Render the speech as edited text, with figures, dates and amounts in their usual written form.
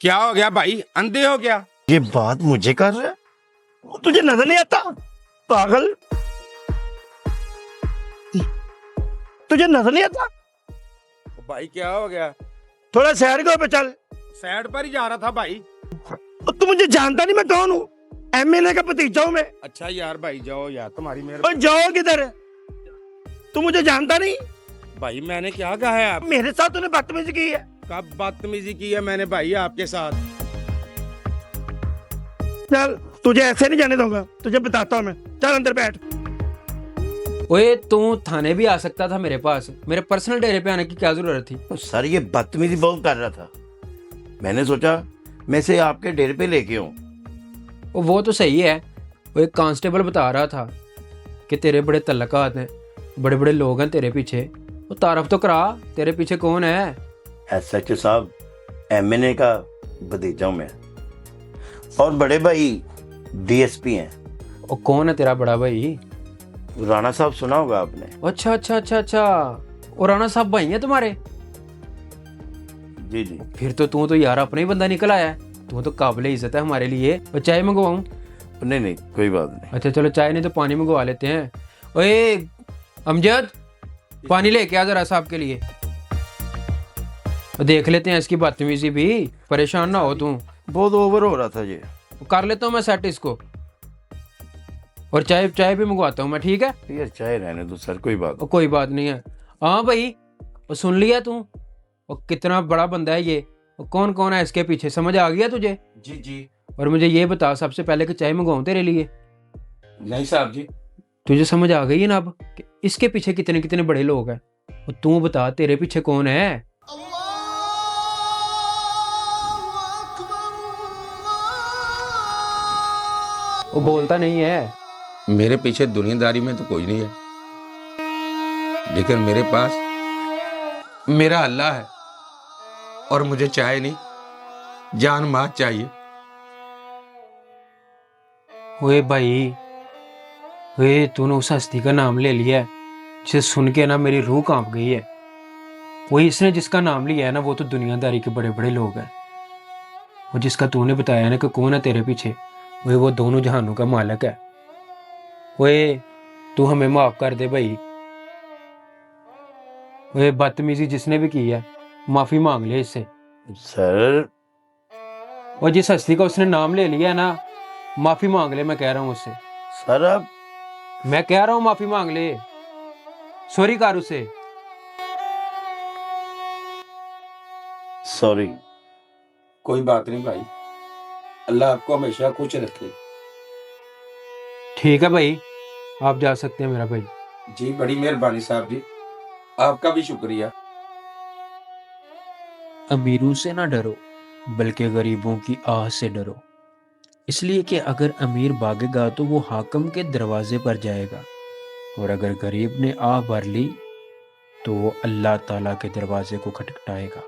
क्या हो गया भाई, अंधे हो क्या? ये बात मुझे कर रहा है? वो तुझे नजर नहीं आता पागल? तुझे नजर नहीं आता? भाई क्या हो गया? थोड़ा सैर को पे चल। साइड पर ही जा रहा था भाई। तू मुझे जानता नहीं मैं कौन हूँ? एमएलए का भतीजा हूँ मैं। अच्छा यार भाई जाओ यार, तुम्हारी और मेहरबानी। जाओ किधर? तू मुझे जानता नहीं? भाई मैंने क्या कहा है? आप मेरे साथ तूने बदतमीजी की है। कब बदतमीजी की है मैंने भाई आपके साथ? चल तुझे ऐसे नहीं जाने दूंगा, तुझे बताता हूँ मैं। चल अंदर बैठ। ओए तू थाने भी आ सकता था मेरे पास, मेरे पर्सनल डेरे पे आने की क्या जरूरत थी? सर ये बदतमीजी बहुत कर रहा था, मैंने सोचा मैं इसे आपके डेरे पे लेके आऊं। वो तो सही है। वो एक कांस्टेबल बता रहा था कि तेरे बड़े तल्लकात हैं, बड़े बड़े लोग हैं तेरे पीछे। वो तारफ तो करा, तेरे पीछे कौन है? एसएचओ साहब, एमएनए का भतीजा हूं मैं, और बड़े भाई डीएसपी हैं। वो कौन है तेरा बड़ा भाई? राणा साहब सुना होगा आपने। अच्छा अच्छा अच्छा अच्छा, और राणा साहब भाई हैं तुम्हारे? जी जी। फिर तो तू तो यार अपना ही बंदा निकल आया है। तू तो काबिल इज्जत है हमारे लिए। और चाय मंगवाऊं? नहीं नहीं कोई बात नहीं। अच्छा चलो, चाय नहीं तो पानी मंगवा लेते हैं। ओए अमजद, पानी लेके आ जरा साहब के लिए। देख लेते हैं इसकी बदतमीजी भी, परेशान ना हो तू। बहुत ओवर हो रहा था ये। कर लेता हूँ मैं सेट इसको, और चाय चाय भी मंगवाता हूँ मैं, ठीक है? यार चाहे रहने दो सर, कोई बात। और कोई बात नहीं है। हाँ भाई, वो सुन लिया तू? और कितना बड़ा बंदा है ये, और कौन कौन है इसके पीछे, समझ आ गया तुझे? जी जी। और मुझे ये बता सबसे पहले कि चाय मंगवाऊं तेरे लिए? नहीं साहब जी। तुझे समझ आ गई है ना अब कि इसके पीछे कितने कितने बड़े लोग हैं? और तू बता तेरे पीछे कौन है? वो बोलता नहीं है। मेरे पीछे दुनियादारी में तो कोई नहीं है, लेकिन मेरे पास मेरा अल्लाह है, और मुझे चाहे नहीं जान मात चाहिए। ओए भाई, ओए तूने उस हस्ती का नाम ले लिया है जिसे सुन के ना मेरी रूह कांप गई है। वही इसने जिसका नाम लिया है ना, वो तो दुनियादारी के बड़े बड़े लोग हैं। वो जिसका तूने बताया ना कि कौन है तेरे पीछे, वही वो दोनों जहानों का मालिक है। ओए तू हमें माफ कर दे भाई। ओए बदतमीजी जिसने भी की है, माफी मांग ले इससे। सर और जिस हस्ती का उसने नाम ले लिया है ना, माफी मांग ले, मैं कह रहा हूँ उससे। सर अब मैं कह रहा हूँ माफी मांग ले, सॉरी कर उसे। सॉरी। कोई बात नहीं भाई, अल्लाह आपको हमेशा खुश रखे। ठीक है भाई, आप जा सकते हैं मेरा भाई। जी बड़ी मेहरबानी साहब जी, आपका भी शुक्रिया। अमीरों से ना डरो, बल्कि गरीबों की आह से डरो। इसलिए कि अगर अमीर भागेगा तो वो हाकिम के दरवाजे पर जाएगा, और अगर गरीब ने आह भर ली तो वो अल्लाह ताला के दरवाजे को खटखटाएगा।